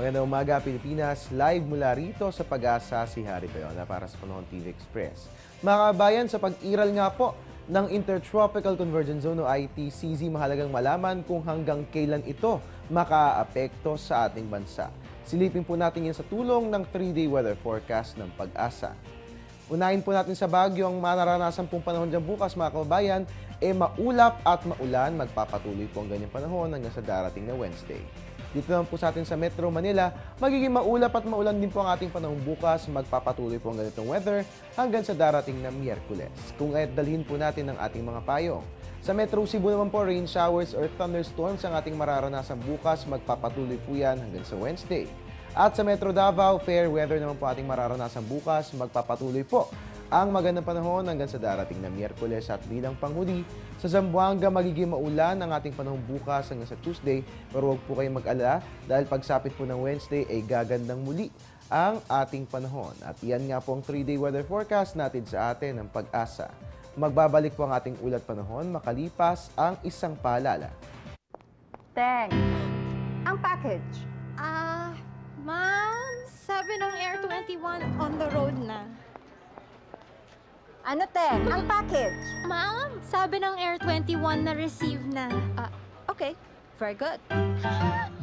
Magandang umaga, Pilipinas. Live mula rito sa Pag-asa si Harry Bayona para sa Panahon TV Express. Mga kabayan, sa pag-iral nga po ng Intertropical Convergence Zone o ITCZ, mahalagang malaman kung hanggang kailan ito makaapekto sa ating bansa. Silipin po natin yan sa tulong ng 3-day weather forecast ng Pag-asa. Unahin po natin sa Baguio, ang mararanasan pong panahon dyan bukas, mga kababayan, maulap at maulan. Magpapatuloy po ang ganyang panahon hanggang sa darating na Wednesday. Dito naman po sa atin sa Metro Manila, magiging maulap at maulan din po ang ating panahon bukas. Magpapatuloy po ang ganitong weather hanggang sa darating na Miyerkules. Kung dalhin po natin ang ating mga payong. Sa Metro Cebu naman po, rain showers or thunderstorms ang ating mararanasan bukas. Magpapatuloy po yan hanggang sa Wednesday. At sa Metro Davao, fair weather naman po ating mararanasan bukas. Magpapatuloy po ang magandang panahon hanggang sa darating na Miyerkules. At bilang panghuli, sa Zamboanga magiging maulan ang ating panahon bukas hanggang sa Tuesday. Pero huwag po kayong mag-alala dahil pagsapit po ng Wednesday ay gagandang muli ang ating panahon. At yan nga po ang 3-day weather forecast natin sa atin ng Pag-asa. Magbabalik po ang ating ulat panahon makalipas ang isang paalala. Teng, ang package. Ma'am, sabi ng Air 21 on the road na. Ano, Teng? Ang package. Ma'am, sabi ng Air 21 na receive na. Okay, very good.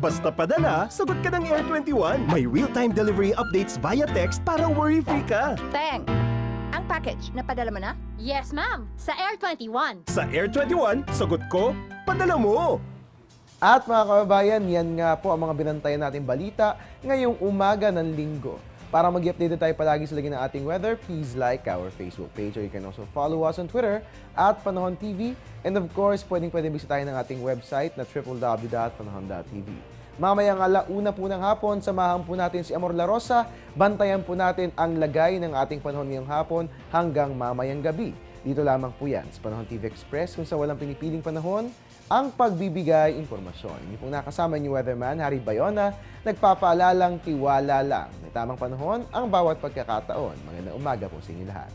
Basta padala, sagot ka ng Air 21. May real-time delivery updates via text para worry-free ka. Teng, ang package, napadala mo na? Yes, ma'am, sa Air 21. Sa Air 21, sagot ko, padala mo. At mga kababayan, yan nga po ang mga binantayan nating balita ngayong umaga ng linggo. Para mag-update tayo palagi sa lagi ng ating weather, please like our Facebook page or you can also follow us on Twitter at Panahon TV. And of course, pwedeng bisitahin ng ating website na www.panahon.tv. Mamayang alauna po ng hapon, samahan po natin si Amor La Rosa. Bantayan po natin ang lagay ng ating panahon ngayong hapon hanggang mamayang gabi. Dito lamang po yan sa Panahon TV Express kung sa walang pinipiling panahon, ang pagbibigay impormasyon. Yung pong nakasama niyo Weatherman Harry Bayona, nagpapaalalang tiwala lang. May tamang panahon ang bawat pagkakataon. Magandang umaga po sa inyo lahat.